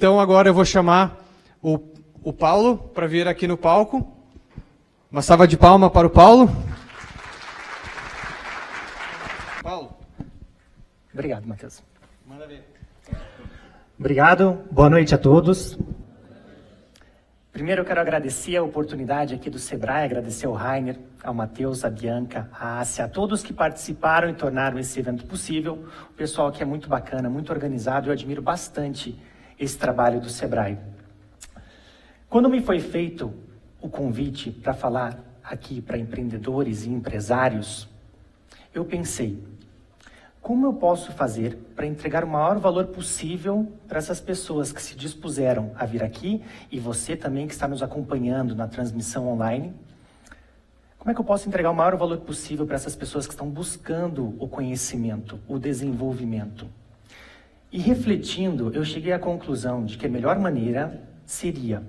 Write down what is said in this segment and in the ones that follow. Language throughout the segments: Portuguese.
Então agora eu vou chamar o Paulo para vir aqui no palco. Uma salva de palmas para o Paulo. Paulo. Obrigado, Matheus. Manda ver. Obrigado, boa noite a todos. Primeiro eu quero agradecer a oportunidade aqui do Sebrae, agradecer ao Rainer, ao Matheus, a Bianca, a Ásia, a todos que participaram e tornaram esse evento possível. O pessoal aqui é muito bacana, muito organizado, eu admiro bastante esse trabalho do Sebrae. Quando me foi feito o convite para falar aqui para empreendedores e empresários, eu pensei, como eu posso fazer para entregar o maior valor possível para essas pessoas que se dispuseram a vir aqui e você também que está nos acompanhando na transmissão online? Como é que eu posso entregar o maior valor possível para essas pessoas que estão buscando o conhecimento, o desenvolvimento? E refletindo, eu cheguei à conclusão de que a melhor maneira seria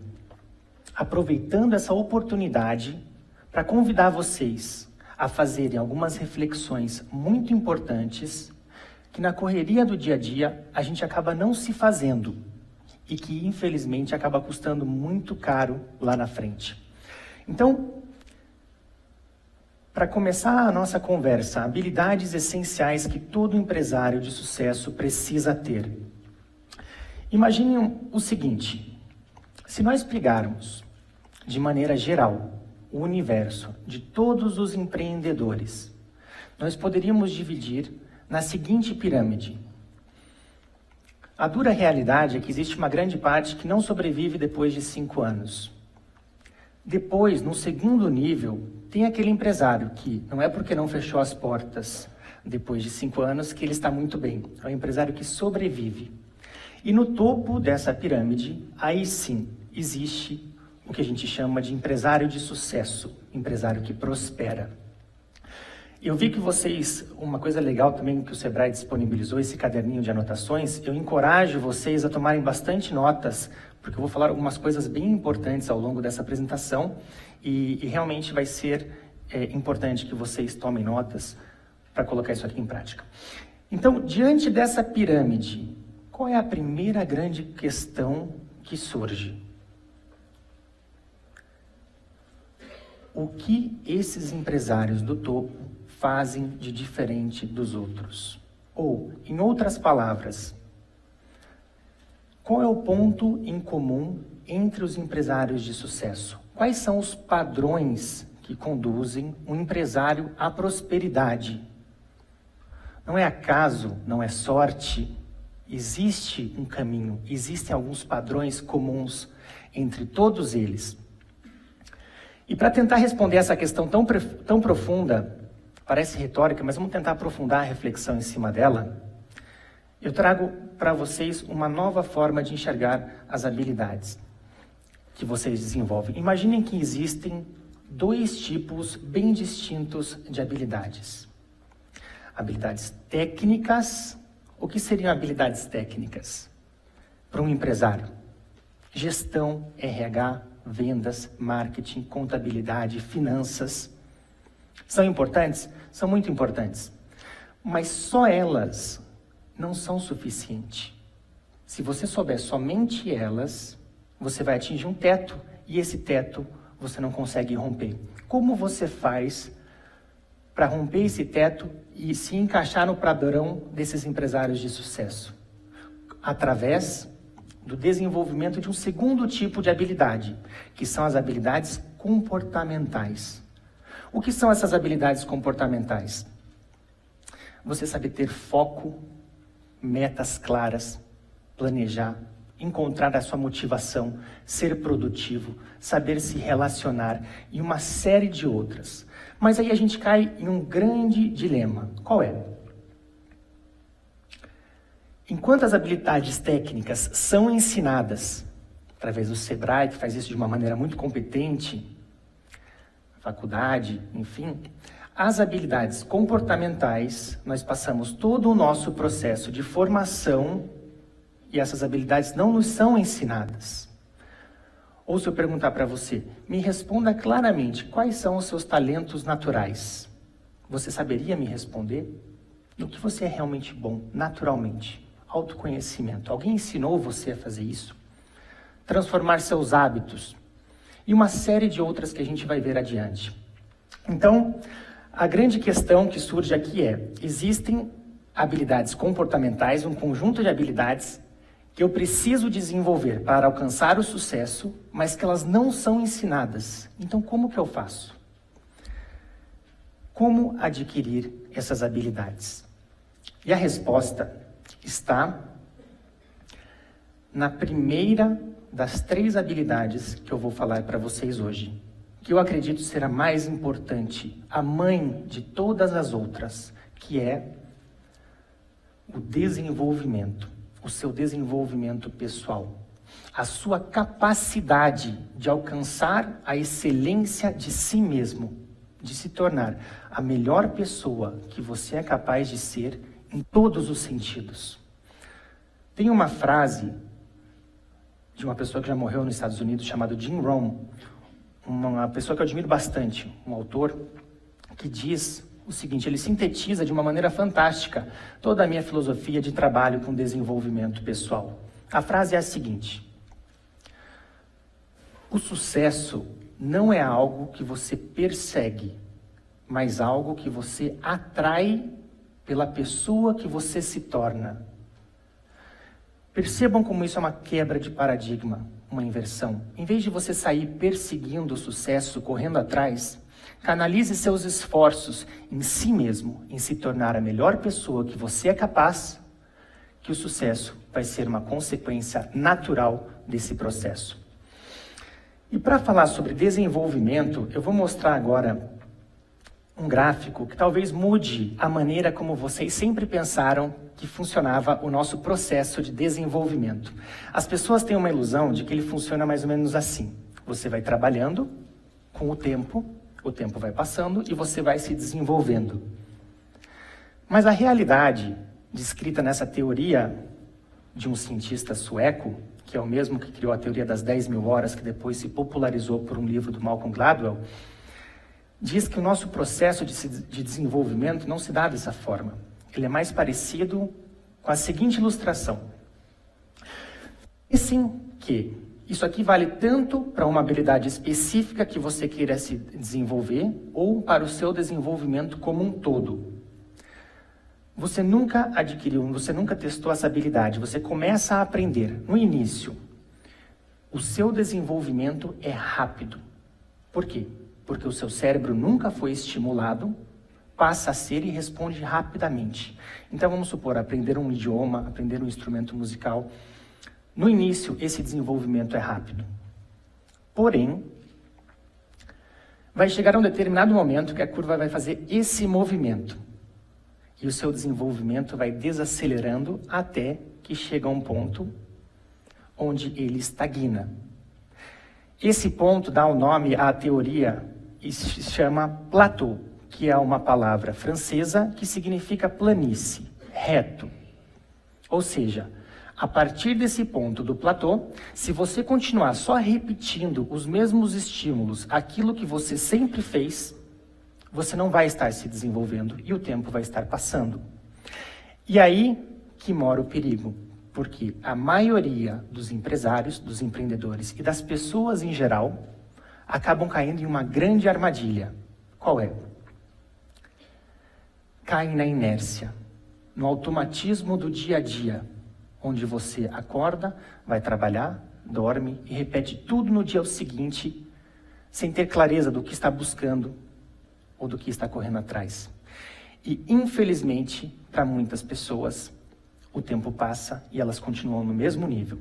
aproveitando essa oportunidade para convidar vocês a fazerem algumas reflexões muito importantes que na correria do dia a dia a gente acaba não se fazendo e que infelizmente acaba custando muito caro lá na frente. Então, para começar a nossa conversa, habilidades essenciais que todo empresário de sucesso precisa ter. Imaginem o seguinte, se nós pegarmos de maneira geral o universo de todos os empreendedores, nós poderíamos dividir na seguinte pirâmide. A dura realidade é que existe uma grande parte que não sobrevive depois de 5 anos. Depois, no segundo nível, tem aquele empresário que não é porque não fechou as portas depois de 5 anos que ele está muito bem. É um empresário que sobrevive. E no topo dessa pirâmide, aí sim, existe o que a gente chama de empresário de sucesso, empresário que prospera. Eu vi que vocês, uma coisa legal também que o Sebrae disponibilizou, esse caderninho de anotações, eu encorajo vocês a tomarem bastante notas, porque eu vou falar algumas coisas bem importantes ao longo dessa apresentação e realmente vai ser importante que vocês tomem notas para colocar isso aqui em prática. Então, diante dessa pirâmide, qual é a primeira grande questão que surge? O que esses empresários do topo fazem de diferente dos outros? Ou, em outras palavras, qual é o ponto em comum entre os empresários de sucesso? Quais são os padrões que conduzem um empresário à prosperidade? Não é acaso, não é sorte, existe um caminho, existem alguns padrões comuns entre todos eles. E para tentar responder essa questão tão profunda, parece retórica, mas vamos tentar aprofundar a reflexão em cima dela, eu trago para vocês uma nova forma de enxergar as habilidades que vocês desenvolvem. Imaginem que existem 2 tipos bem distintos de habilidades. Habilidades técnicas. O que seriam habilidades técnicas para um empresário? Gestão, RH, vendas, marketing, contabilidade, finanças. São importantes? São muito importantes. Mas só elas não são suficientes. Se você souber somente elas, você vai atingir um teto e esse teto você não consegue romper. Como você faz para romper esse teto e se encaixar no padrão desses empresários de sucesso? Através do desenvolvimento de um segundo tipo de habilidade, que são as habilidades comportamentais. O que são essas habilidades comportamentais? Você saber ter foco, metas claras, planejar, encontrar a sua motivação, ser produtivo, saber se relacionar e uma série de outras. Mas aí a gente cai em um grande dilema. Qual é? Enquanto as habilidades técnicas são ensinadas através do Sebrae, que faz isso de uma maneira muito competente, faculdade, enfim, as habilidades comportamentais, nós passamos todo o nosso processo de formação e essas habilidades não nos são ensinadas. Ou se eu perguntar para você, me responda claramente quais são os seus talentos naturais. Você saberia me responder? No que você é realmente bom, naturalmente? Autoconhecimento. Alguém ensinou você a fazer isso? transformar seus hábitos e uma série de outras que a gente vai ver adiante. Então, a grande questão que surge aqui é: existem habilidades comportamentais, um conjunto de habilidades que eu preciso desenvolver para alcançar o sucesso, mas que elas não são ensinadas. Então, como que eu faço? Como adquirir essas habilidades? E a resposta está na primeira das 3 habilidades que eu vou falar para vocês hoje, que eu acredito ser a mais importante, a mãe de todas as outras, que é o desenvolvimento, o seu desenvolvimento pessoal, a sua capacidade de alcançar a excelência de si mesmo, de se tornar a melhor pessoa que você é capaz de ser em todos os sentidos. Tem uma frase de uma pessoa que já morreu nos Estados Unidos, chamado Jim Rohn, uma pessoa que eu admiro bastante, um autor, que diz o seguinte: ele sintetiza de uma maneira fantástica toda a minha filosofia de trabalho com desenvolvimento pessoal. A frase é a seguinte: o sucesso não é algo que você persegue, mas algo que você atrai pela pessoa que você se torna. Percebam como isso é uma quebra de paradigma, uma inversão. Em vez de você sair perseguindo o sucesso, correndo atrás, canalize seus esforços em si mesmo, em se tornar a melhor pessoa que você é capaz, que o sucesso vai ser uma consequência natural desse processo. E para falar sobre desenvolvimento, eu vou mostrar agora um gráfico que talvez mude a maneira como vocês sempre pensaram que funcionava o nosso processo de desenvolvimento. As pessoas têm uma ilusão de que ele funciona mais ou menos assim: você vai trabalhando com o tempo vai passando e você vai se desenvolvendo. Mas a realidade, descrita nessa teoria de um cientista sueco, que é o mesmo que criou a teoria das 10.000 horas, que depois se popularizou por um livro do Malcolm Gladwell, diz que o nosso processo de desenvolvimento não se dá dessa forma. Ele é mais parecido com a seguinte ilustração. Pensem que isso aqui vale tanto para uma habilidade específica que você queira se desenvolver ou para o seu desenvolvimento como um todo. Você nunca adquiriu, você nunca testou essa habilidade, você começa a aprender. No início, o seu desenvolvimento é rápido. Por quê? Porque o seu cérebro nunca foi estimulado, passa a ser e responde rapidamente. Então vamos supor, aprender um idioma, aprender um instrumento musical. No início, esse desenvolvimento é rápido. Porém, vai chegar um determinado momento que a curva vai fazer esse movimento. E o seu desenvolvimento vai desacelerando até que chega a um ponto onde ele estagna. Esse ponto dá o nome à teoria e se chama plateau, que é uma palavra francesa que significa planície, reto. Ou seja, a partir desse ponto do platô, se você continuar só repetindo os mesmos estímulos, aquilo que você sempre fez, você não vai estar se desenvolvendo e o tempo vai estar passando. E aí que mora o perigo, porque a maioria dos empresários, dos empreendedores e das pessoas em geral acabam caindo em uma grande armadilha. Qual é? Caem na inércia, no automatismo do dia a dia, onde você acorda, vai trabalhar, dorme e repete tudo no dia seguinte, sem ter clareza do que está buscando ou do que está correndo atrás. E, infelizmente, para muitas pessoas, o tempo passa e elas continuam no mesmo nível.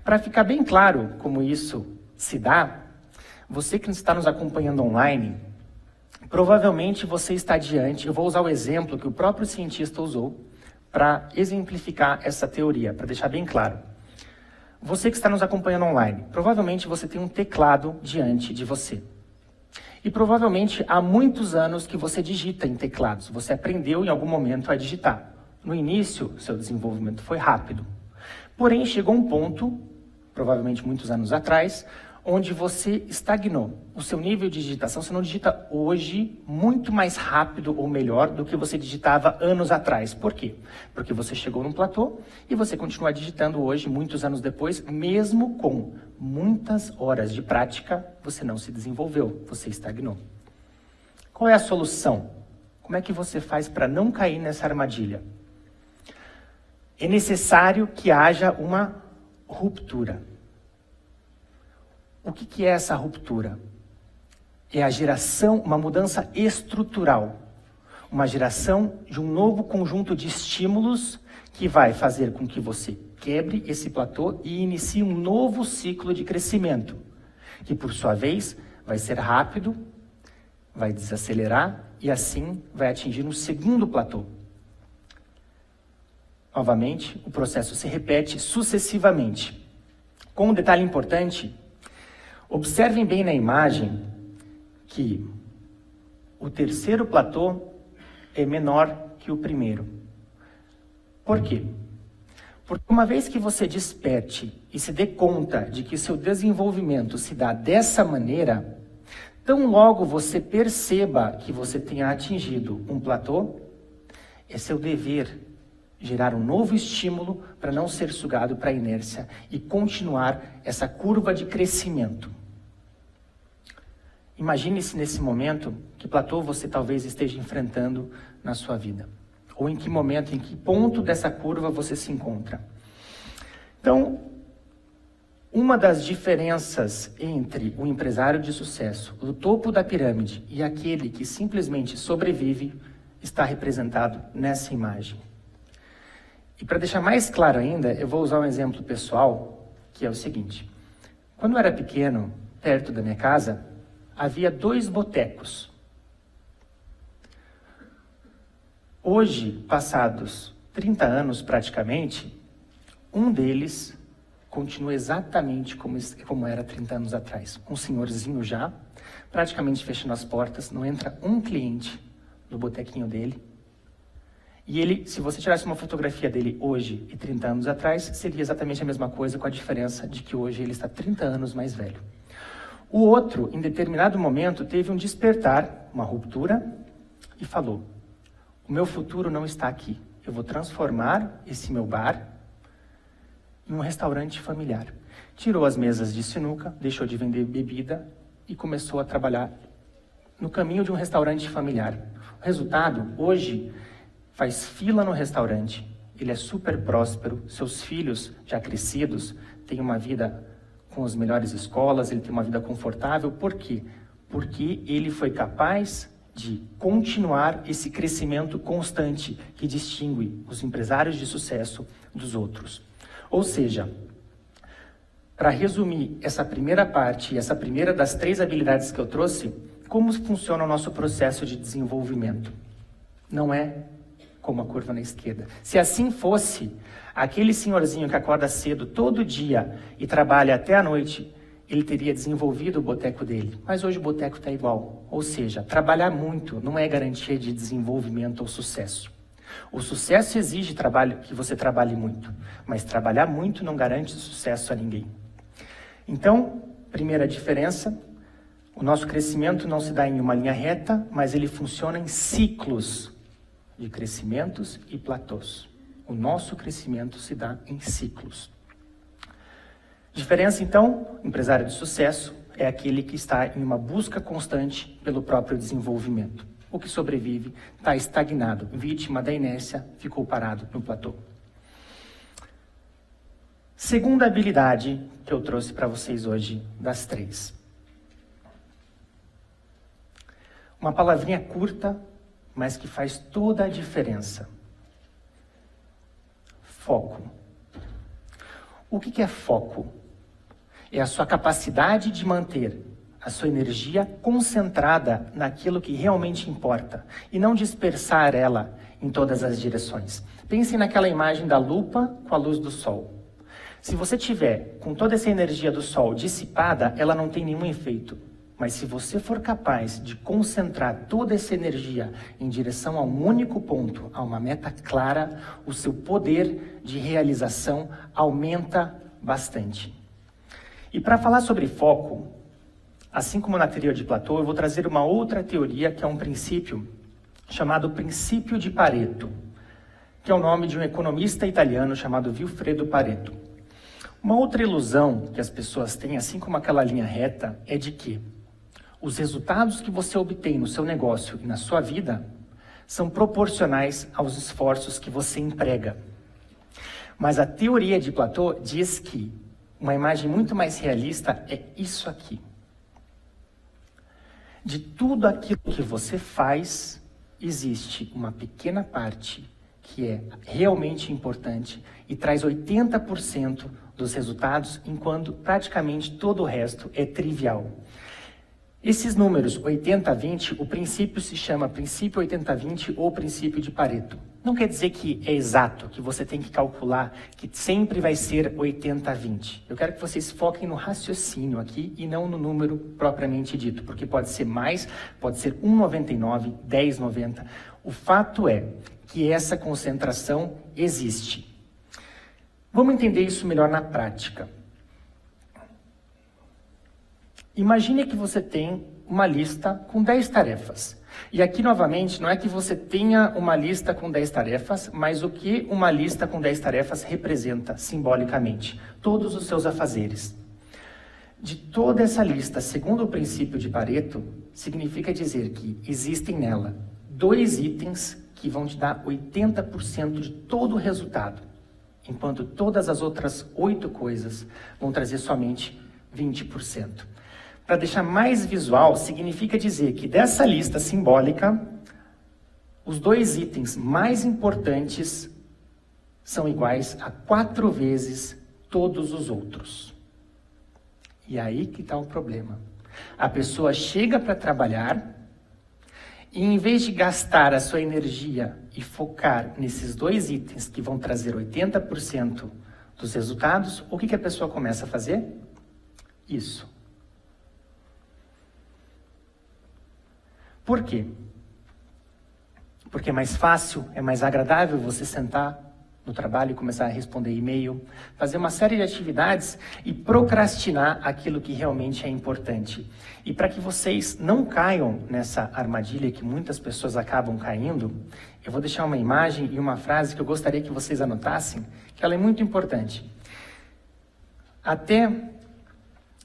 Para ficar bem claro como isso se dá, você que está nos acompanhando online, provavelmente você está diante, eu vou usar o exemplo que o próprio cientista usou para exemplificar essa teoria, para deixar bem claro. Você que está nos acompanhando online, provavelmente você tem um teclado diante de você. E provavelmente há muitos anos que você digita em teclados, você aprendeu em algum momento a digitar. No início, seu desenvolvimento foi rápido. Porém, chegou um ponto, provavelmente muitos anos atrás, onde você estagnou. O seu nível de digitação, você não digita hoje muito mais rápido ou melhor do que você digitava anos atrás. Por quê? Porque você chegou num platô e você continua digitando hoje, muitos anos depois, mesmo com muitas horas de prática, você não se desenvolveu, você estagnou. Qual é a solução? Como é que você faz para não cair nessa armadilha? É necessário que haja uma ruptura. O que é essa ruptura? É a geração, uma mudança estrutural. Uma geração de um novo conjunto de estímulos que vai fazer com que você quebre esse platô e inicie um novo ciclo de crescimento, que por sua vez vai ser rápido, vai desacelerar e assim vai atingir um segundo platô. Novamente, o processo se repete sucessivamente. Com um detalhe importante, observem bem na imagem que o terceiro platô é menor que o primeiro. Por quê? Porque uma vez que você desperte e se dê conta de que seu desenvolvimento se dá dessa maneira, tão logo você perceba que você tenha atingido um platô, é seu dever gerar um novo estímulo para não ser sugado para a inércia e continuar essa curva de crescimento. Imagine-se nesse momento que platô você talvez esteja enfrentando na sua vida. Ou em que momento, em que ponto dessa curva você se encontra. Então, uma das diferenças entre o empresário de sucesso, o topo da pirâmide, e aquele que simplesmente sobrevive, está representado nessa imagem. E para deixar mais claro ainda, eu vou usar um exemplo pessoal, que é o seguinte. Quando eu era pequeno, perto da minha casa, havia 2 botecos. Hoje, passados 30 anos praticamente, um deles continua exatamente como era 30 anos atrás. Um senhorzinho já, praticamente fechando as portas, não entra um cliente no botequinho dele. E ele, se você tirasse uma fotografia dele hoje e 30 anos atrás, seria exatamente a mesma coisa, com a diferença de que hoje ele está 30 anos mais velho. O outro, em determinado momento, teve um despertar, uma ruptura, e falou: o meu futuro não está aqui. Eu vou transformar esse meu bar em um restaurante familiar. Tirou as mesas de sinuca, deixou de vender bebida e começou a trabalhar no caminho de um restaurante familiar. O resultado, hoje, faz fila no restaurante. Ele é super próspero, seus filhos, já crescidos, têm uma vida com as melhores escolas, ele tem uma vida confortável. Por quê? Porque ele foi capaz de continuar esse crescimento constante que distingue os empresários de sucesso dos outros. Ou seja, para resumir essa primeira parte, essa primeira das 3 habilidades que eu trouxe, como funciona o nosso processo de desenvolvimento? Não é como a curva na esquerda. Se assim fosse, aquele senhorzinho que acorda cedo todo dia e trabalha até a noite, ele teria desenvolvido o boteco dele. Mas hoje o boteco está igual. Ou seja, trabalhar muito não é garantia de desenvolvimento ou sucesso. O sucesso exige que você trabalhe muito, mas trabalhar muito não garante sucesso a ninguém. Então, primeira diferença, o nosso crescimento não se dá em uma linha reta, mas ele funciona em ciclos de crescimentos e platôs. O nosso crescimento se dá em ciclos. Diferença, então, empresário de sucesso é aquele que está em uma busca constante pelo próprio desenvolvimento. O que sobrevive está estagnado, vítima da inércia, ficou parado no platô. Segunda habilidade que eu trouxe para vocês hoje, das 3. Uma palavrinha curta, mas que faz toda a diferença. Foco. O que é foco? É a sua capacidade de manter a sua energia concentrada naquilo que realmente importa e não dispersar ela em todas as direções. Pensem naquela imagem da lupa com a luz do sol. Se você tiver com toda essa energia do sol dissipada, ela não tem nenhum efeito. Mas se você for capaz de concentrar toda essa energia em direção a um único ponto, a uma meta clara, o seu poder de realização aumenta bastante. E para falar sobre foco, assim como na teoria de Platô, eu vou trazer uma outra teoria que é um princípio chamado princípio de Pareto, que é o nome de um economista italiano chamado Vilfredo Pareto. Uma outra ilusão que as pessoas têm, assim como aquela linha reta, é de que os resultados que você obtém no seu negócio e na sua vida são proporcionais aos esforços que você emprega. Mas a teoria de Platão diz que uma imagem muito mais realista é isso aqui. De tudo aquilo que você faz, existe uma pequena parte que é realmente importante e traz 80% dos resultados, enquanto praticamente todo o resto é trivial. Esses números 80-20, o princípio se chama princípio 80-20 ou princípio de Pareto. Não quer dizer que é exato, que você tem que calcular, que sempre vai ser 80-20. Eu quero que vocês foquem no raciocínio aqui e não no número propriamente dito, porque pode ser mais, pode ser 1,99, 10,90. O fato é que essa concentração existe. Vamos entender isso melhor na prática. Imagine que você tem uma lista com 10 tarefas. E aqui, novamente, não é que você tenha uma lista com 10 tarefas, mas o que uma lista com 10 tarefas representa simbolicamente? Todos os seus afazeres. De toda essa lista, segundo o princípio de Pareto, significa dizer que existem nela 2 itens que vão te dar 80% de todo o resultado, enquanto todas as outras 8 coisas vão trazer somente 20%. Para deixar mais visual, significa dizer que dessa lista simbólica, os 2 itens mais importantes são iguais a 4 vezes todos os outros. E aí que está o problema. A pessoa chega para trabalhar e, em vez de gastar a sua energia e focar nesses 2 itens que vão trazer 80% dos resultados, o que a pessoa começa a fazer? Isso. Por quê? Porque é mais fácil, é mais agradável você sentar no trabalho e começar a responder e-mail, fazer uma série de atividades e procrastinar aquilo que realmente é importante. E para que vocês não caiam nessa armadilha que muitas pessoas acabam caindo, eu vou deixar uma imagem e uma frase que eu gostaria que vocês anotassem, que ela é muito importante. Até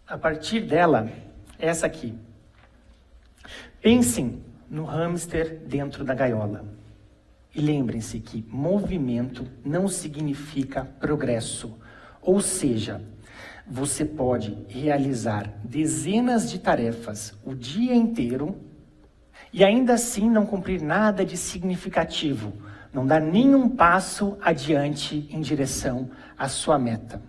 a partir dela, essa aqui. Pensem no hamster dentro da gaiola. E lembrem-se que movimento não significa progresso. Ou seja, você pode realizar dezenas de tarefas o dia inteiro e ainda assim não cumprir nada de significativo, não dar nenhum passo adiante em direção à sua meta.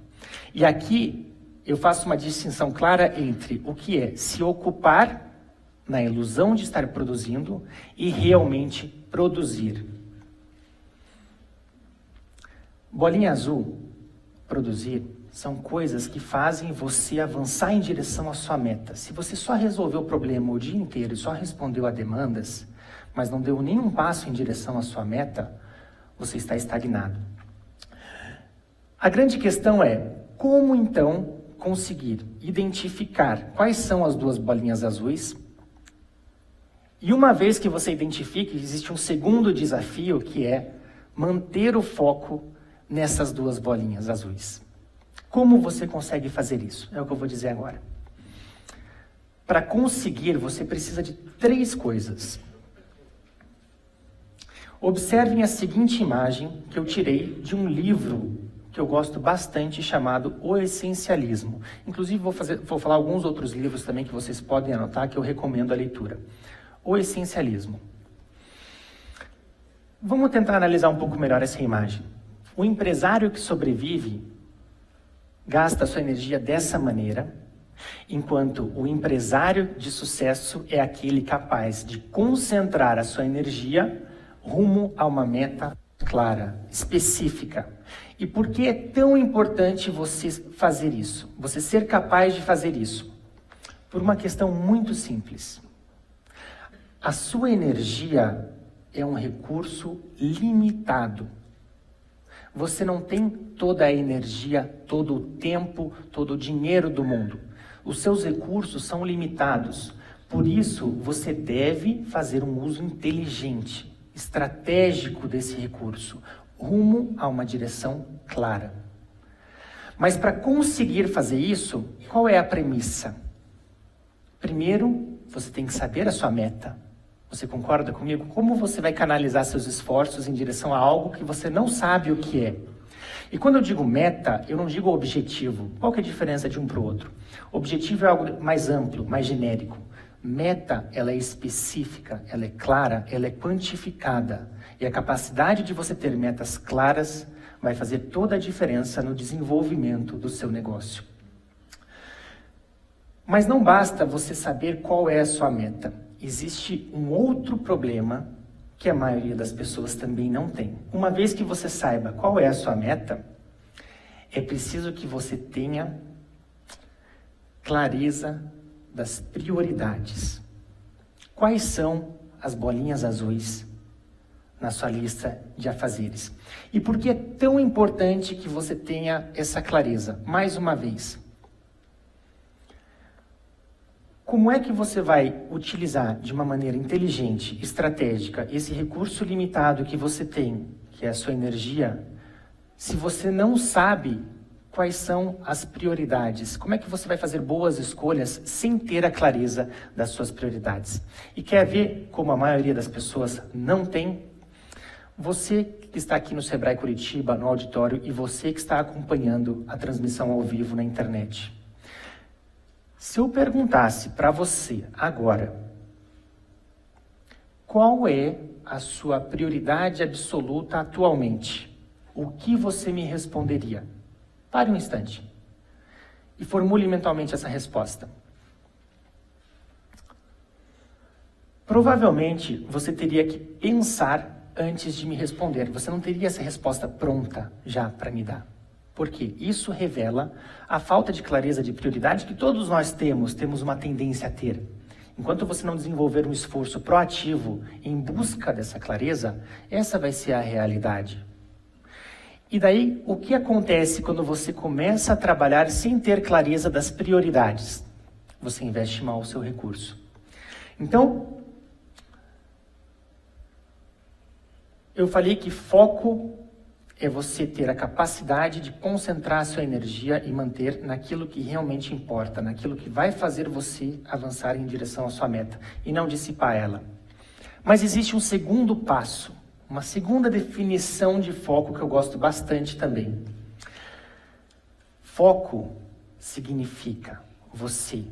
E aqui eu faço uma distinção clara entre o que é se ocupar na ilusão de estar produzindo e realmente produzir. Bolinha azul, produzir, são coisas que fazem você avançar em direção à sua meta. Se você só resolveu o problema o dia inteiro e só respondeu a demandas, mas não deu nenhum passo em direção à sua meta, você está estagnado. A grande questão é, como então conseguir identificar quais são as 2 bolinhas azuis? E uma vez que você identifique, existe um segundo desafio, que é manter o foco nessas 2 bolinhas azuis. Como você consegue fazer isso? É o que eu vou dizer agora. Para conseguir, você precisa de 3 coisas. Observem a seguinte imagem que eu tirei de um livro que eu gosto bastante, chamado O Essencialismo. Inclusive, vou falar alguns outros livros também que vocês podem anotar, que eu recomendo a leitura. O Essencialismo. Vamos tentar analisar um pouco melhor essa imagem. O empresário que sobrevive gasta a sua energia dessa maneira, enquanto o empresário de sucesso é aquele capaz de concentrar a sua energia rumo a uma meta clara, específica. E por que é tão importante você fazer isso? Você ser capaz de fazer isso? Por uma questão muito simples. A sua energia é um recurso limitado. Você não tem toda a energia, todo o tempo, todo o dinheiro do mundo. Os seus recursos são limitados. Por isso, você deve fazer um uso inteligente, estratégico desse recurso, rumo a uma direção clara. Mas para conseguir fazer isso, qual é a premissa? Primeiro, você tem que saber a sua meta. Você concorda comigo? Como você vai canalizar seus esforços em direção a algo que você não sabe o que é? E quando eu digo meta, eu não digo objetivo. Qual que é a diferença de um para o outro? Objetivo é algo mais amplo, mais genérico. Meta, ela é específica, ela é clara, ela é quantificada. E a capacidade de você ter metas claras vai fazer toda a diferença no desenvolvimento do seu negócio. Mas não basta você saber qual é a sua meta. Existe um outro problema que a maioria das pessoas também não tem. Uma vez que você saiba qual é a sua meta, é preciso que você tenha clareza das prioridades. Quais são as bolinhas azuis na sua lista de afazeres? E por que é tão importante que você tenha essa clareza? Mais uma vez, como é que você vai utilizar de uma maneira inteligente, estratégica, esse recurso limitado que você tem, que é a sua energia, se você não sabe quais são as prioridades? Como é que você vai fazer boas escolhas sem ter a clareza das suas prioridades? E quer ver como a maioria das pessoas não tem? Você que está aqui no Sebrae Curitiba, no auditório, e você que está acompanhando a transmissão ao vivo na internet. Se eu perguntasse para você agora, qual é a sua prioridade absoluta atualmente? O que você me responderia? Pare um instante e formule mentalmente essa resposta. Provavelmente você teria que pensar antes de me responder. Você não teria essa resposta pronta já para me dar. Por quê? Isso revela a falta de clareza de prioridade que todos nós temos uma tendência a ter. Enquanto você não desenvolver um esforço proativo em busca dessa clareza, essa vai ser a realidade. E daí, o que acontece quando você começa a trabalhar sem ter clareza das prioridades? Você investe mal o seu recurso. Então, eu falei que foco é você ter a capacidade de concentrar a sua energia e manter naquilo que realmente importa, naquilo que vai fazer você avançar em direção à sua meta e não dissipar ela. Mas existe um segundo passo, uma segunda definição de foco que eu gosto bastante também. Foco significa você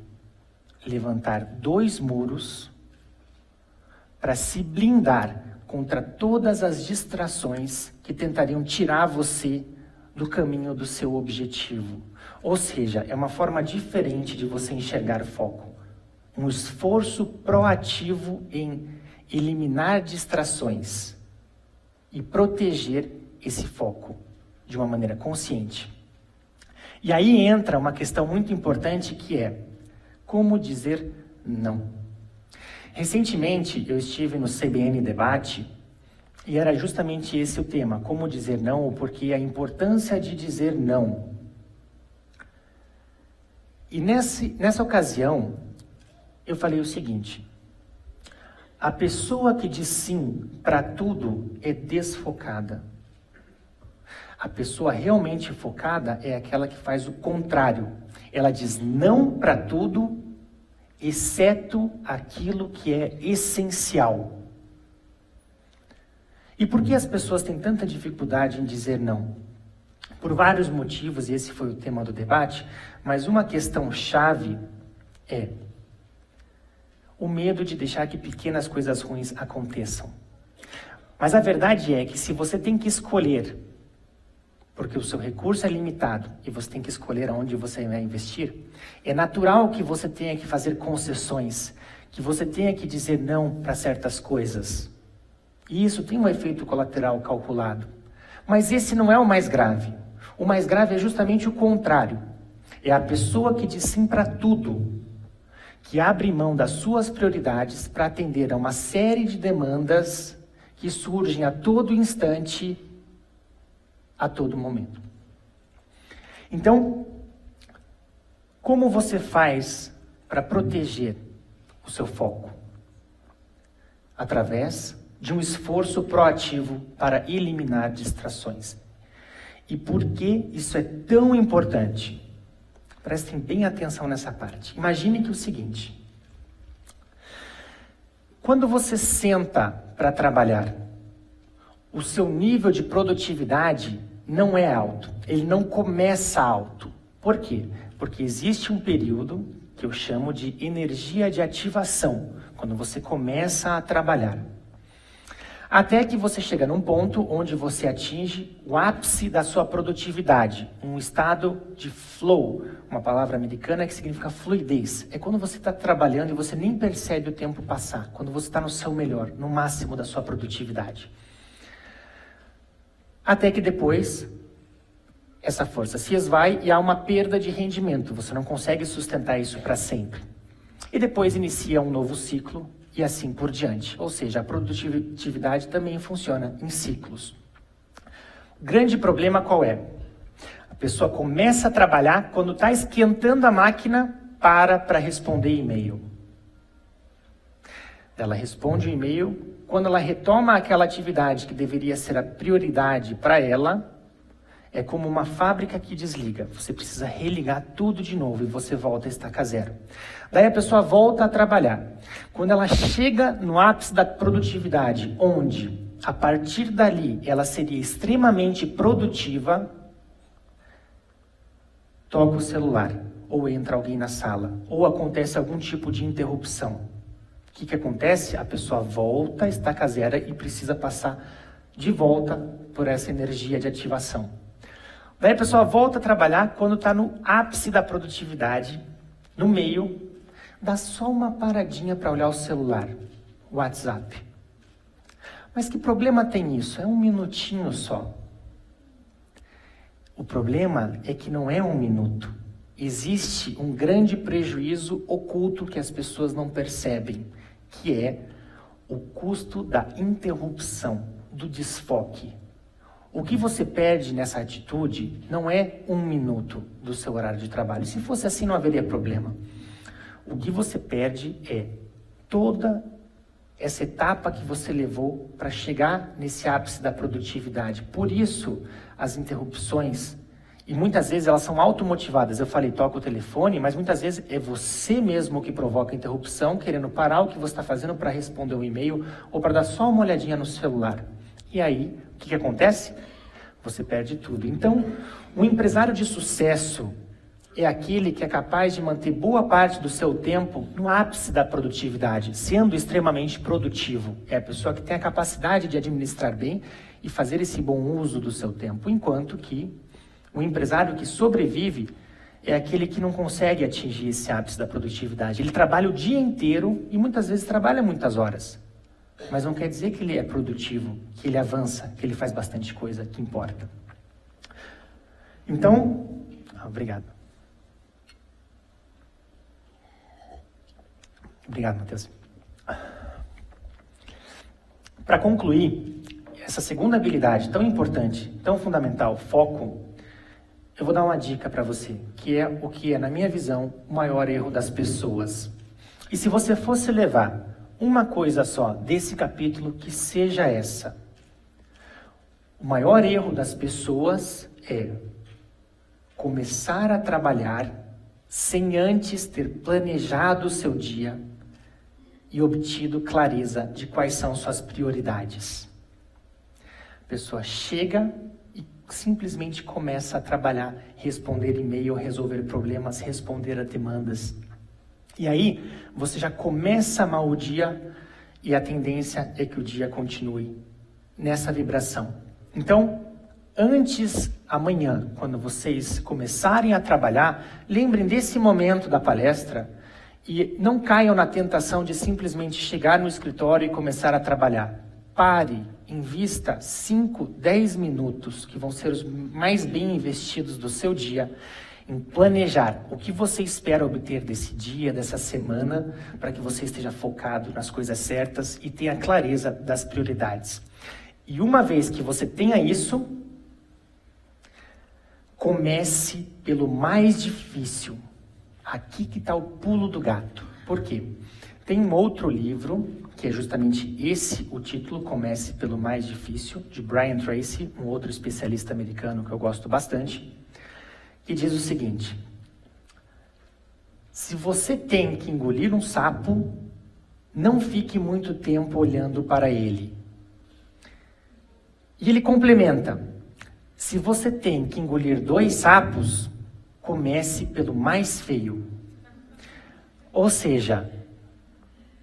levantar 2 muros para se blindar contra todas as distrações que tentariam tirar você do caminho do seu objetivo. Ou seja, é uma forma diferente de você enxergar foco. Um esforço proativo em eliminar distrações e proteger esse foco de uma maneira consciente. E aí entra uma questão muito importante que é como dizer não. Recentemente, eu estive no CBN Debate e era justamente esse o tema, como dizer não, ou porque a importância de dizer não. E nessa ocasião, eu falei o seguinte: a pessoa que diz sim para tudo é desfocada. A pessoa realmente focada é aquela que faz o contrário. Ela diz não para tudo, exceto aquilo que é essencial. E por que as pessoas têm tanta dificuldade em dizer não? Por vários motivos, e esse foi o tema do debate, mas uma questão chave é o medo de deixar que pequenas coisas ruins aconteçam. Mas a verdade é que se você tem que escolher, porque o seu recurso é limitado e você tem que escolher aonde você vai investir, é natural que você tenha que fazer concessões, que você tenha que dizer não para certas coisas. E isso tem um efeito colateral calculado. Mas esse não é o mais grave. O mais grave é justamente o contrário. É a pessoa que diz sim para tudo, que abre mão das suas prioridades para atender a uma série de demandas que surgem a todo instante, a todo momento. Então, como você faz para proteger o seu foco? Através de um esforço proativo para eliminar distrações. E por que isso é tão importante? Prestem bem atenção nessa parte. Imagine que é o seguinte: quando você senta para trabalhar, o seu nível de produtividade não é alto, ele não começa alto. Por quê? Porque existe um período que eu chamo de energia de ativação, quando você começa a trabalhar. Até que você chega num ponto onde você atinge o ápice da sua produtividade, um estado de flow, uma palavra americana que significa fluidez. É quando você está trabalhando e você nem percebe o tempo passar, quando você está no seu melhor, no máximo da sua produtividade. Até que depois, essa força se esvai e há uma perda de rendimento, você não consegue sustentar isso para sempre. E depois inicia um novo ciclo, e assim por diante. Ou seja, a produtividade também funciona em ciclos. O grande problema qual é? A pessoa começa a trabalhar, quando está esquentando a máquina, para responder e-mail. Ela responde o e-mail, quando ela retoma aquela atividade que deveria ser a prioridade para ela, é como uma fábrica que desliga. Você precisa religar tudo de novo e você volta a estaca zero. Daí a pessoa volta a trabalhar. Quando ela chega no ápice da produtividade, onde, a partir dali, ela seria extremamente produtiva, toca o celular, ou entra alguém na sala, ou acontece algum tipo de interrupção. O que acontece? A pessoa volta a estaca zero e precisa passar de volta por essa energia de ativação. Daí a pessoa volta a trabalhar quando está no ápice da produtividade, no meio, dá só uma paradinha para olhar o celular, o WhatsApp. Mas que problema tem isso? É um minutinho só. O problema é que não é um minuto. Existe um grande prejuízo oculto que as pessoas não percebem, que é o custo da interrupção, do desfoque. O que você perde nessa atitude não é 1 minuto do seu horário de trabalho. Se fosse assim, não haveria problema. O que você perde é toda essa etapa que você levou para chegar nesse ápice da produtividade. Por isso, as interrupções, e muitas vezes elas são automotivadas. Eu falei, toca o telefone, mas muitas vezes é você mesmo que provoca a interrupção, querendo parar o que você está fazendo para responder um e-mail ou para dar só uma olhadinha no celular. E aí, o que acontece? Você perde tudo. Então, um empresário de sucesso é aquele que é capaz de manter boa parte do seu tempo no ápice da produtividade, sendo extremamente produtivo. É a pessoa que tem a capacidade de administrar bem e fazer esse bom uso do seu tempo, enquanto que o empresário que sobrevive é aquele que não consegue atingir esse ápice da produtividade. Ele trabalha o dia inteiro e muitas vezes trabalha muitas horas. Mas não quer dizer que ele é produtivo, que ele avança, que ele faz bastante coisa que importa. Então, obrigado. Obrigado, Matheus. Para concluir, essa segunda habilidade tão importante, tão fundamental, foco, eu vou dar uma dica para você, que é o que é, na minha visão, o maior erro das pessoas. E se você fosse levar uma coisa só desse capítulo, que seja essa. O maior erro das pessoas é começar a trabalhar sem antes ter planejado o seu dia e obtido clareza de quais são suas prioridades. A pessoa chega e simplesmente começa a trabalhar, responder e-mail, resolver problemas, responder a demandas. E aí, você já começa mal o dia e a tendência é que o dia continue nessa vibração. Então, antes, amanhã, quando vocês começarem a trabalhar, lembrem desse momento da palestra e não caiam na tentação de simplesmente chegar no escritório e começar a trabalhar. Pare, invista 5, 10 minutos, que vão ser os mais bem investidos do seu dia, em planejar o que você espera obter desse dia, dessa semana, para que você esteja focado nas coisas certas e tenha clareza das prioridades. E uma vez que você tenha isso, comece pelo mais difícil. Aqui que está o pulo do gato. Por quê? Tem um outro livro, que é justamente esse, o título, Comece pelo Mais Difícil, de Brian Tracy, um outro especialista americano que eu gosto bastante, que diz o seguinte: se você tem que engolir um sapo, não fique muito tempo olhando para ele. E ele complementa: se você tem que engolir 2 sapos, comece pelo mais feio. Ou seja,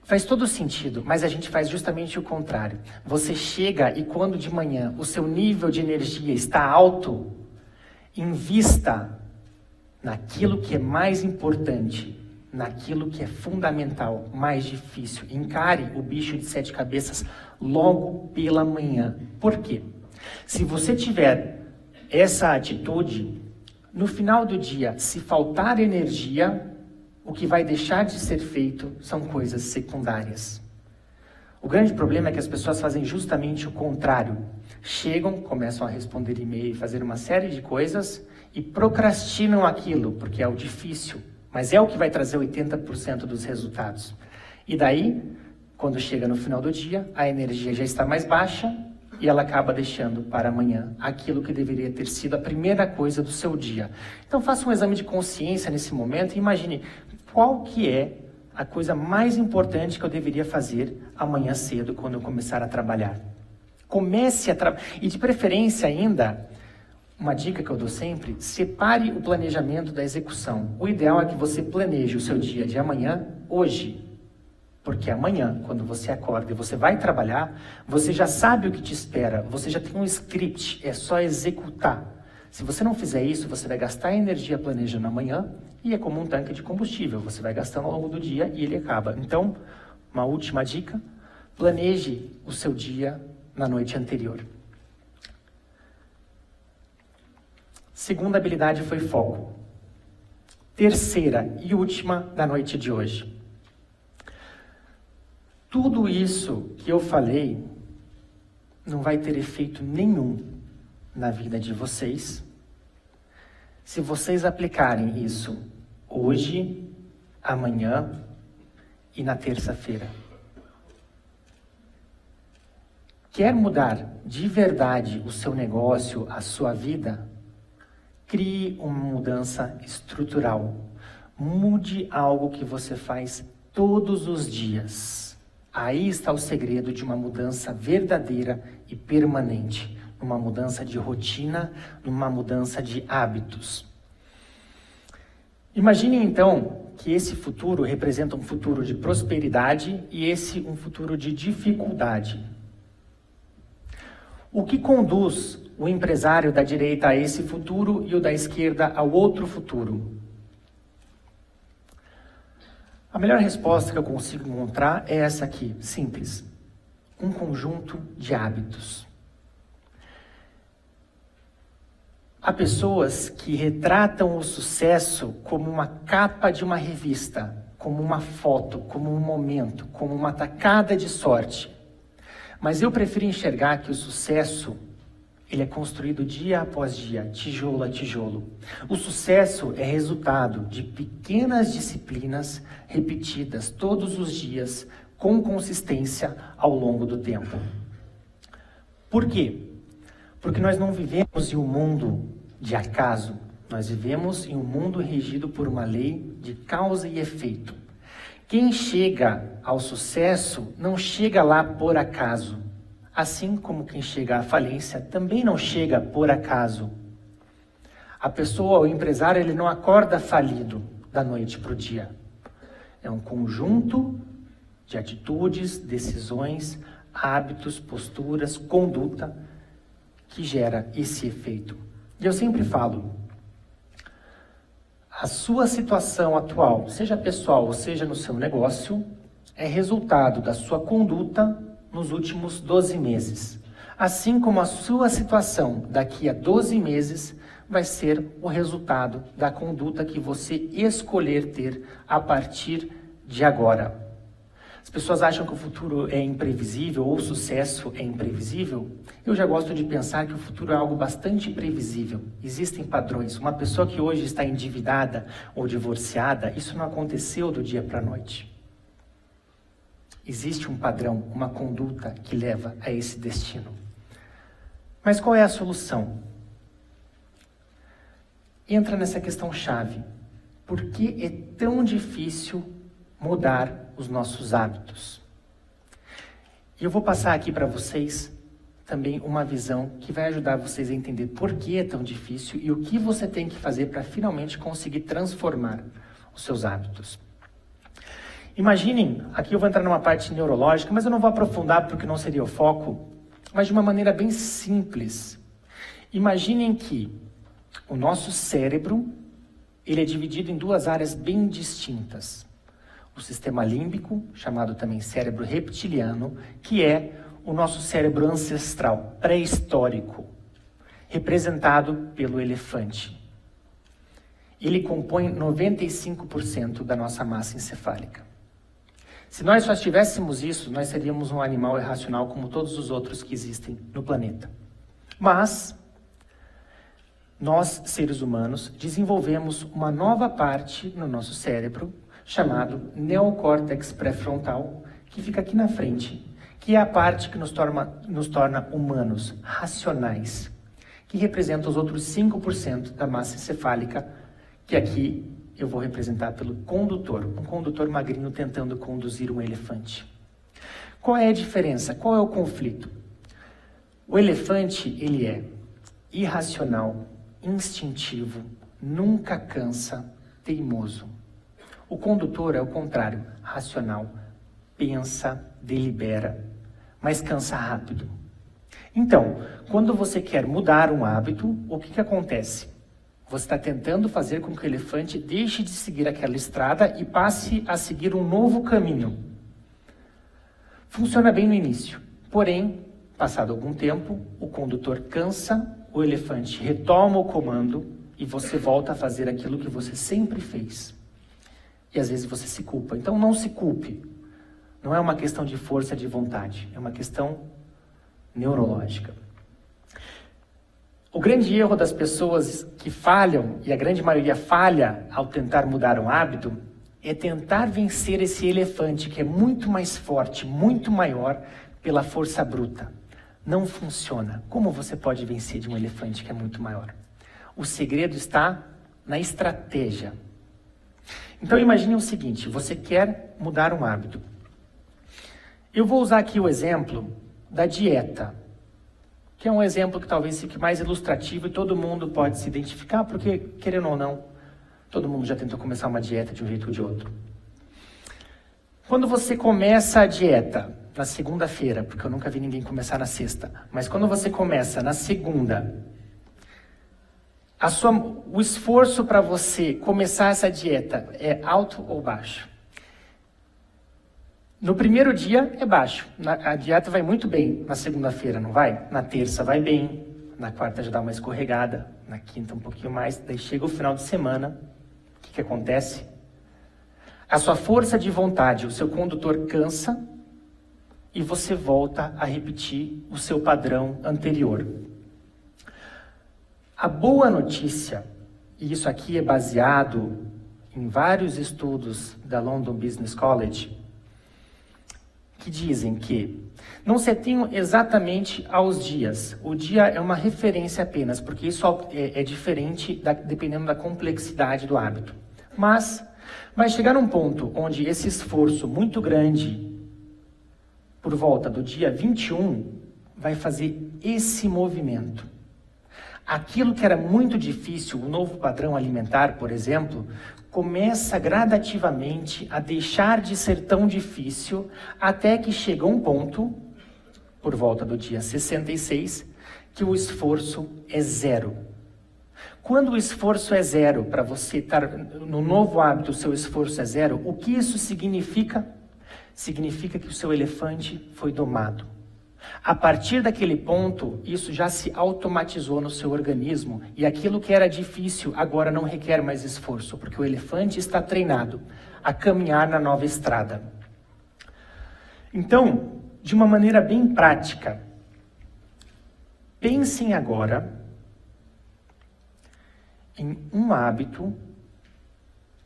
faz todo sentido, mas a gente faz justamente o contrário. Você chega e quando de manhã o seu nível de energia está alto, invista naquilo que é mais importante, naquilo que é fundamental, mais difícil. Encare o bicho de 7 cabeças logo pela manhã. Por quê? Se você tiver essa atitude, no final do dia, se faltar energia, o que vai deixar de ser feito são coisas secundárias. O grande problema é que as pessoas fazem justamente o contrário. Chegam, começam a responder e-mail, fazer uma série de coisas e procrastinam aquilo, porque é o difícil, mas é o que vai trazer 80% dos resultados. E daí, quando chega no final do dia, a energia já está mais baixa e ela acaba deixando para amanhã aquilo que deveria ter sido a primeira coisa do seu dia. Então faça um exame de consciência nesse momento e imagine qual que é a coisa mais importante que eu deveria fazer amanhã cedo quando eu começar a trabalhar. Comece a trabalhar, e de preferência ainda, uma dica que eu dou sempre, separe o planejamento da execução. O ideal é que você planeje o seu dia de amanhã, hoje. Porque amanhã, quando você acorda e você vai trabalhar, você já sabe o que te espera, você já tem um script, é só executar. Se você não fizer isso, você vai gastar energia planejando amanhã e é como um tanque de combustível, você vai gastando ao longo do dia e ele acaba. Então, uma última dica, planeje o seu dia na noite anterior. Segunda habilidade foi foco. Terceira e última da noite de hoje. Tudo isso que eu falei não vai ter efeito nenhum na vida de vocês se vocês aplicarem isso hoje, amanhã e na terça-feira. Quer mudar de verdade o seu negócio, a sua vida? Crie uma mudança estrutural. Mude algo que você faz todos os dias. Aí está o segredo de uma mudança verdadeira e permanente, uma mudança de rotina, uma mudança de hábitos. Imagine então que esse futuro representa um futuro de prosperidade e esse um futuro de dificuldade. O que conduz o empresário da direita a esse futuro e o da esquerda ao outro futuro? A melhor resposta que eu consigo encontrar é essa aqui, simples. Um conjunto de hábitos. Há pessoas que retratam o sucesso como uma capa de uma revista, como uma foto, como um momento, como uma tacada de sorte. Mas eu prefiro enxergar que o sucesso, ele é construído dia após dia, tijolo a tijolo. O sucesso é resultado de pequenas disciplinas repetidas todos os dias, com consistência ao longo do tempo. Por quê? Porque nós não vivemos em um mundo de acaso, nós vivemos em um mundo regido por uma lei de causa e efeito. Quem chega ao sucesso não chega lá por acaso. Assim como quem chega à falência também não chega por acaso. A pessoa, o empresário, ele não acorda falido da noite para o dia. É um conjunto de atitudes, decisões, hábitos, posturas, conduta que gera esse efeito. E eu sempre falo, a sua situação atual, seja pessoal ou seja no seu negócio, é resultado da sua conduta nos últimos 12 meses. Assim como a sua situação daqui a 12 meses vai ser o resultado da conduta que você escolher ter a partir de agora. As pessoas acham que o futuro é imprevisível ou o sucesso é imprevisível. Eu já gosto de pensar que o futuro é algo bastante previsível. Existem padrões. Uma pessoa que hoje está endividada ou divorciada, isso não aconteceu do dia para a noite. Existe um padrão, uma conduta que leva a esse destino. Mas qual é a solução? Entra nessa questão chave. Por que é tão difícil mudar os nossos hábitos? E eu vou passar aqui para vocês também uma visão que vai ajudar vocês a entender por que é tão difícil e o que você tem que fazer para finalmente conseguir transformar os seus hábitos. Imaginem, aqui eu vou entrar numa parte neurológica, mas eu não vou aprofundar porque não seria o foco, mas de uma maneira bem simples. Imaginem que o nosso cérebro, ele é dividido em duas áreas bem distintas. O sistema límbico, chamado também cérebro reptiliano, que é o nosso cérebro ancestral, pré-histórico, representado pelo elefante. Ele compõe 95% da nossa massa encefálica. Se nós só tivéssemos isso, nós seríamos um animal irracional como todos os outros que existem no planeta. Mas nós, seres humanos, desenvolvemos uma nova parte no nosso cérebro, chamado neocórtex pré-frontal, que fica aqui na frente, que é a parte que nos torna humanos, racionais, que representa os outros 5% da massa encefálica, que aqui eu vou representar pelo condutor, um condutor magrinho tentando conduzir um elefante. Qual é a diferença? Qual é o conflito? O elefante, ele é irracional, instintivo, nunca cansa, teimoso. O condutor é o contrário, racional, pensa, delibera, mas cansa rápido. Então, quando você quer mudar um hábito, o que acontece? Você está tentando fazer com que o elefante deixe de seguir aquela estrada e passe a seguir um novo caminho. Funciona bem no início, porém, passado algum tempo, o condutor cansa, o elefante retoma o comando e você volta a fazer aquilo que você sempre fez. E às vezes você se culpa. Então não se culpe. Não é uma questão de força de vontade, é uma questão neurológica. O grande erro das pessoas que falham, e a grande maioria falha ao tentar mudar um hábito, é tentar vencer esse elefante que é muito mais forte, muito maior, pela força bruta. Não funciona. Como você pode vencer de um elefante que é muito maior? O segredo está na estratégia. Então imagine o seguinte, você quer mudar um hábito. Eu vou usar aqui o exemplo da dieta, que é um exemplo que talvez fique mais ilustrativo e todo mundo pode se identificar, porque, querendo ou não, todo mundo já tentou começar uma dieta de um jeito ou de outro. Quando você começa a dieta na segunda-feira, porque eu nunca vi ninguém começar na sexta, mas quando você começa na segunda, o esforço para você começar essa dieta é alto ou baixo? No primeiro dia é baixo, a dieta vai muito bem na segunda-feira, não vai? Na terça vai bem, na quarta já dá uma escorregada, na quinta um pouquinho mais, daí chega o final de semana, o que acontece? A sua força de vontade, o seu condutor cansa e você volta a repetir o seu padrão anterior. A boa notícia, e isso aqui é baseado em vários estudos da London Business College, que dizem que não se atenham exatamente aos dias. O dia é uma referência apenas, porque isso é diferente dependendo da complexidade do hábito. Mas vai chegar num ponto onde esse esforço muito grande, por volta do dia 21, vai fazer esse movimento. Aquilo que era muito difícil, o novo padrão alimentar, por exemplo, começa gradativamente a deixar de ser tão difícil, até que chega um ponto, por volta do dia 66, que o esforço é zero. Quando o esforço é zero, para você estar no novo hábito, o seu esforço é zero, o que isso significa? Significa que o seu elefante foi domado. A partir daquele ponto, isso já se automatizou no seu organismo e aquilo que era difícil agora não requer mais esforço, porque o elefante está treinado a caminhar na nova estrada. Então, de uma maneira bem prática, pensem agora em um hábito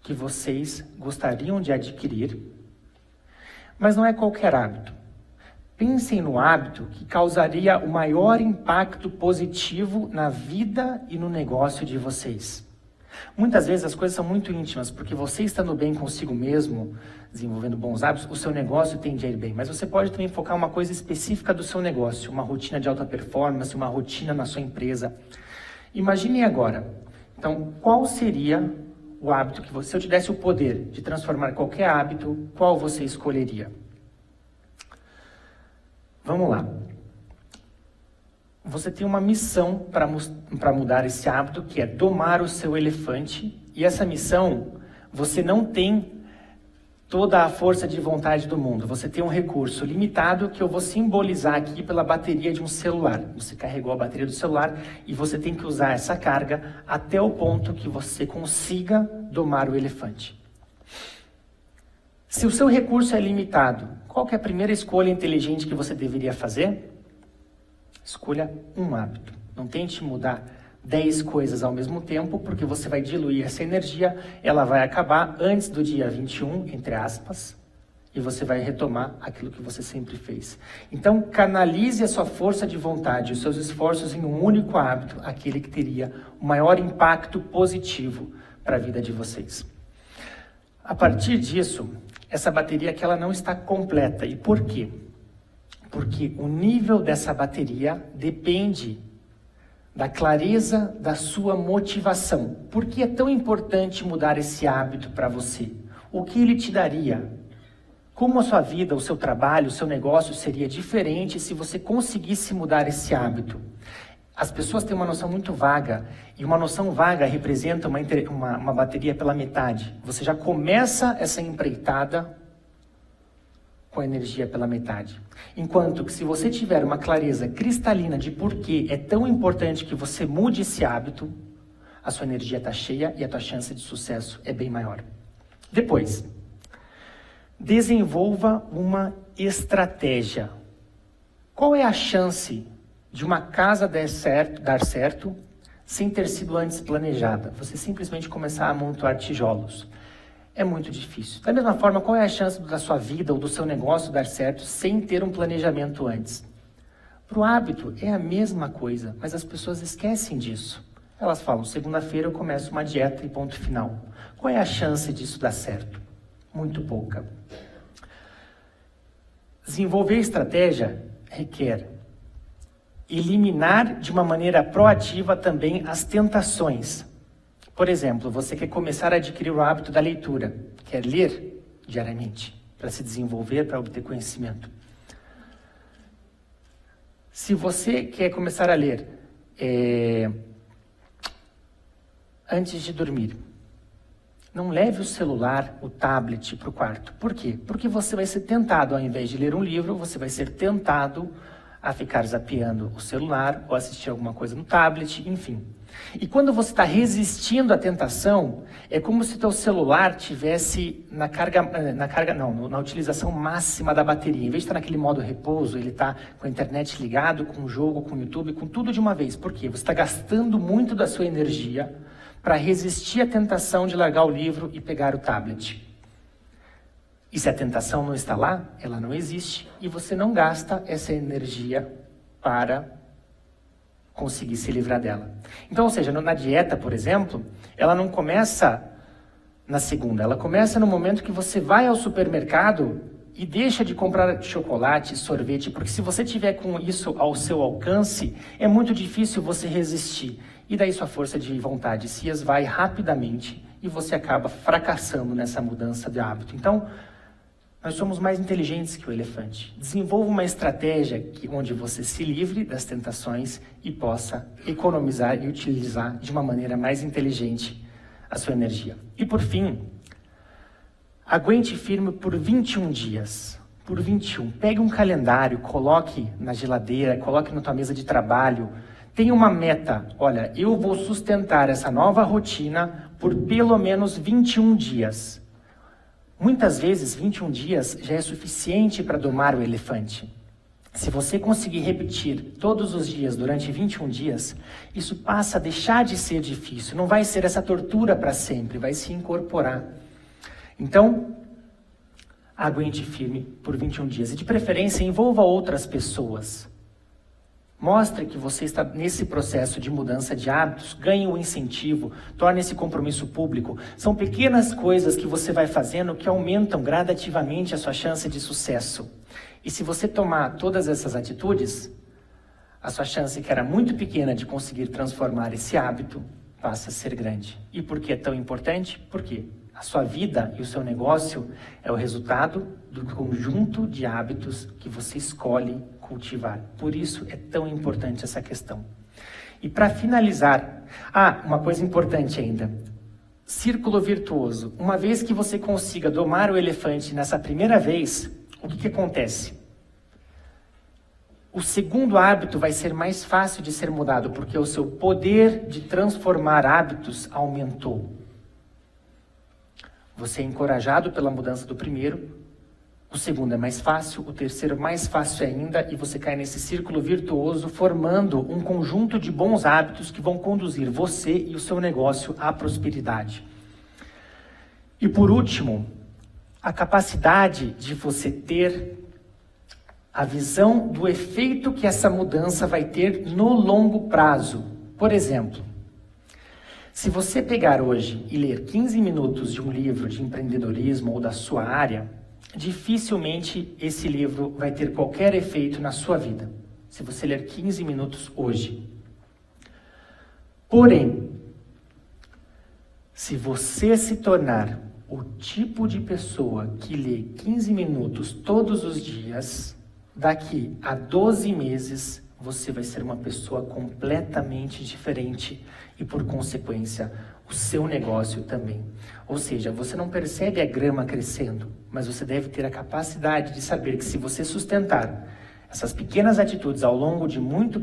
que vocês gostariam de adquirir, Mas não é qualquer hábito. Pensem no hábito que causaria o maior impacto positivo na vida e no negócio de vocês. Muitas vezes as coisas são muito íntimas, porque você estando bem consigo mesmo, desenvolvendo bons hábitos, o seu negócio tende a ir bem. Mas você pode também focar uma coisa específica do seu negócio, uma rotina de alta performance, uma rotina na sua empresa. Imagine agora, então, qual seria o hábito que você, se eu te desse o poder de transformar qualquer hábito, qual você escolheria? Vamos lá. Você tem uma missão para mudar esse hábito, que é domar o seu elefante. E essa missão, você não tem toda a força de vontade do mundo. Você tem um recurso limitado que eu vou simbolizar aqui pela bateria de um celular. Você carregou a bateria do celular e você tem que usar essa carga até o ponto que você consiga domar o elefante. Se o seu recurso é limitado, qual que é a primeira escolha inteligente que você deveria fazer? Escolha um hábito. Não tente mudar 10 coisas ao mesmo tempo, porque você vai diluir essa energia, ela vai acabar antes do dia 21, entre aspas, e você vai retomar aquilo que você sempre fez. Então, canalize a sua força de vontade, os seus esforços em um único hábito, aquele que teria o maior impacto positivo para a vida de vocês. A partir disso, essa bateria aqui ela não está completa. E por quê? Porque o nível dessa bateria depende da clareza da sua motivação. Por que é tão importante mudar esse hábito para você? O que ele te daria? Como a sua vida, o seu trabalho, o seu negócio seria diferente se você conseguisse mudar esse hábito? As pessoas têm uma noção muito vaga, e uma noção vaga representa uma bateria pela metade. Você já começa essa empreitada com a energia pela metade. Enquanto que se você tiver uma clareza cristalina de por que é tão importante que você mude esse hábito, a sua energia está cheia e a tua chance de sucesso é bem maior. Depois, desenvolva uma estratégia. Qual é a chance de uma casa dar certo sem ter sido antes planejada? Você simplesmente começar a amontoar tijolos. É muito difícil. Da mesma forma, qual é a chance da sua vida ou do seu negócio dar certo sem ter um planejamento antes? Para o hábito, é a mesma coisa, mas as pessoas esquecem disso. Elas falam, segunda-feira eu começo uma dieta e ponto final. Qual é a chance disso dar certo? Muito pouca. Desenvolver estratégia requer eliminar de uma maneira proativa também as tentações. Por exemplo, você quer começar a adquirir o hábito da leitura, quer ler diariamente, para se desenvolver, para obter conhecimento. Se você quer começar a ler antes de dormir, não leve o celular, o tablet para o quarto. Por quê? Porque você vai ser tentado, ao invés de ler um livro, você vai ser tentado a ficar zapeando o celular ou assistir alguma coisa no tablet, enfim. E quando você está resistindo à tentação, é como se o teu celular tivesse na utilização máxima da bateria. Em vez de estar naquele modo repouso, ele está com a internet ligado, com o jogo, com o YouTube, com tudo de uma vez. Por quê? Você está gastando muito da sua energia para resistir à tentação de largar o livro e pegar o tablet. E se a tentação não está lá, ela não existe, e você não gasta essa energia para conseguir se livrar dela. Então, ou seja, na dieta, por exemplo, ela não começa na segunda, ela começa no momento que você vai ao supermercado e deixa de comprar chocolate, sorvete, porque se você tiver com isso ao seu alcance, é muito difícil você resistir. E daí sua força de vontade se esvai rapidamente e você acaba fracassando nessa mudança de hábito. Então, nós somos mais inteligentes que o elefante. Desenvolva uma estratégia onde você se livre das tentações e possa economizar e utilizar de uma maneira mais inteligente a sua energia. E por fim, aguente firme por 21 dias. Por 21. Pegue um calendário, coloque na geladeira, coloque na tua mesa de trabalho. Tenha uma meta. Olha, eu vou sustentar essa nova rotina por pelo menos 21 dias. Muitas vezes, 21 dias já é suficiente para domar o elefante. Se você conseguir repetir todos os dias durante 21 dias, isso passa a deixar de ser difícil. Não vai ser essa tortura para sempre, vai se incorporar. Então, aguente firme por 21 dias. E de preferência, envolva outras pessoas. Mostre que você está nesse processo de mudança de hábitos, ganhe um incentivo, torne esse compromisso público. São pequenas coisas que você vai fazendo que aumentam gradativamente a sua chance de sucesso. E se você tomar todas essas atitudes, a sua chance, que era muito pequena de conseguir transformar esse hábito, passa a ser grande. E por que é tão importante? Porque a sua vida e o seu negócio é o resultado do conjunto de hábitos que você escolhe cultivar. Por isso é tão importante essa questão. E para finalizar, uma coisa importante ainda. Círculo virtuoso. Uma vez que você consiga domar o elefante nessa primeira vez, o que acontece? O segundo hábito vai ser mais fácil de ser mudado, porque o seu poder de transformar hábitos aumentou. Você é encorajado pela mudança do primeiro, o segundo é mais fácil, o terceiro mais fácil ainda, e você cai nesse círculo virtuoso, formando um conjunto de bons hábitos que vão conduzir você e o seu negócio à prosperidade. E por último, a capacidade de você ter a visão do efeito que essa mudança vai ter no longo prazo. Por exemplo, se você pegar hoje e ler 15 minutos de um livro de empreendedorismo ou da sua área, dificilmente esse livro vai ter qualquer efeito na sua vida, se você ler 15 minutos hoje. Porém, se você se tornar o tipo de pessoa que lê 15 minutos todos os dias, daqui a 12 meses, você vai ser uma pessoa completamente diferente e, por consequência, o seu negócio também. Ou seja, você não percebe a grama crescendo, mas você deve ter a capacidade de saber que se você sustentar essas pequenas atitudes ao longo de muito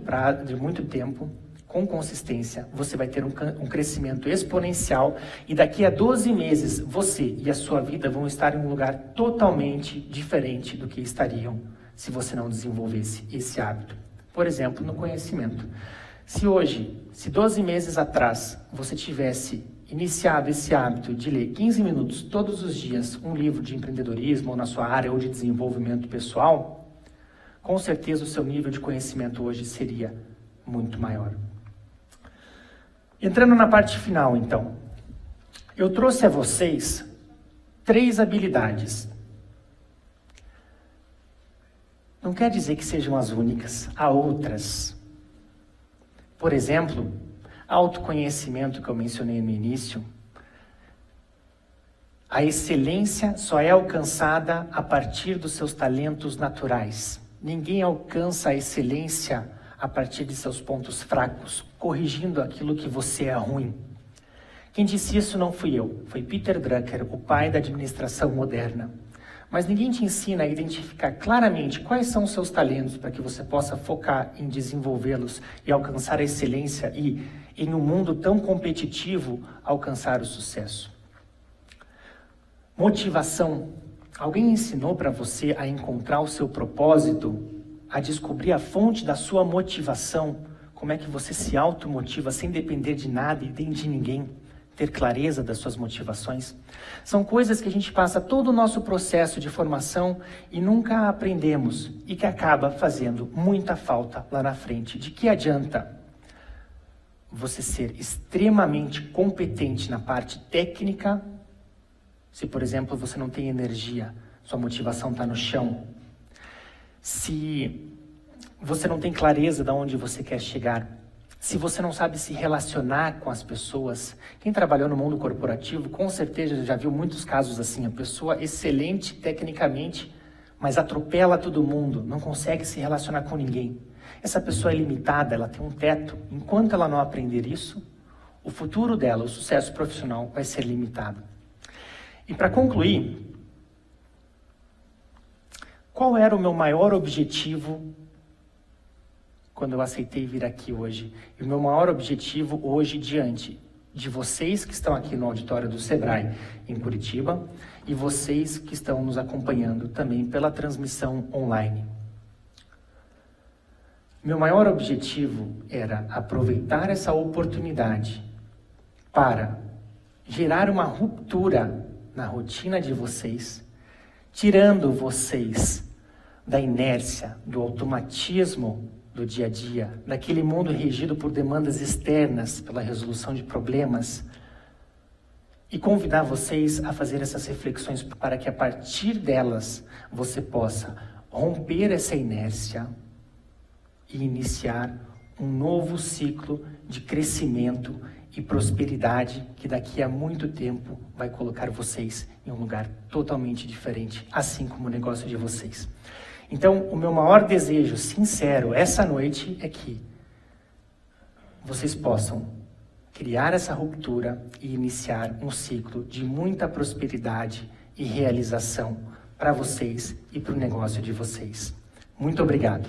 tempo, com consistência, você vai ter um crescimento exponencial e daqui a 12 meses você e a sua vida vão estar em um lugar totalmente diferente do que estariam se você não desenvolvesse esse hábito. Por exemplo, no conhecimento. Se 12 meses atrás você tivesse iniciado esse hábito de ler 15 minutos todos os dias um livro de empreendedorismo ou na sua área ou de desenvolvimento pessoal, com certeza o seu nível de conhecimento hoje seria muito maior. Entrando na parte final, então, eu trouxe a vocês 3 habilidades. Não quer dizer que sejam as únicas, há outras. Por exemplo, autoconhecimento que eu mencionei no início. A excelência só é alcançada a partir dos seus talentos naturais. Ninguém alcança a excelência a partir de seus pontos fracos, corrigindo aquilo que você é ruim. Quem disse isso não fui eu, foi Peter Drucker, o pai da administração moderna. Mas ninguém te ensina a identificar claramente quais são os seus talentos para que você possa focar em desenvolvê-los e alcançar a excelência e, em um mundo tão competitivo, alcançar o sucesso. Motivação. Alguém ensinou para você a encontrar o seu propósito, a descobrir a fonte da sua motivação, como é que você se automotiva sem depender de nada e nem de ninguém, ter clareza das suas motivações. São coisas que a gente passa todo o nosso processo de formação e nunca aprendemos e que acaba fazendo muita falta lá na frente. De que adianta você ser extremamente competente na parte técnica, se, por exemplo, você não tem energia, sua motivação está no chão? Se você não tem clareza de onde você quer chegar, se você não sabe se relacionar com as pessoas, quem trabalhou no mundo corporativo com certeza já viu muitos casos assim, a pessoa excelente tecnicamente, mas atropela todo mundo, não consegue se relacionar com ninguém. Essa pessoa é limitada, ela tem um teto. Enquanto ela não aprender isso, o futuro dela, o sucesso profissional vai ser limitado. E para concluir, qual era o meu maior objetivo quando eu aceitei vir aqui hoje? E o meu maior objetivo hoje diante de vocês que estão aqui no auditório do Sebrae em Curitiba e vocês que estão nos acompanhando também pela transmissão online. Meu maior objetivo era aproveitar essa oportunidade para gerar uma ruptura na rotina de vocês tirando vocês da inércia, do automatismo do dia a dia, daquele mundo regido por demandas externas, pela resolução de problemas, e convidar vocês a fazer essas reflexões para que a partir delas você possa romper essa inércia e iniciar um novo ciclo de crescimento e prosperidade que daqui a muito tempo vai colocar vocês em um lugar totalmente diferente, assim como o negócio de vocês. Então, o meu maior desejo sincero essa noite é que vocês possam criar essa ruptura e iniciar um ciclo de muita prosperidade e realização para vocês e para o negócio de vocês. Muito obrigado.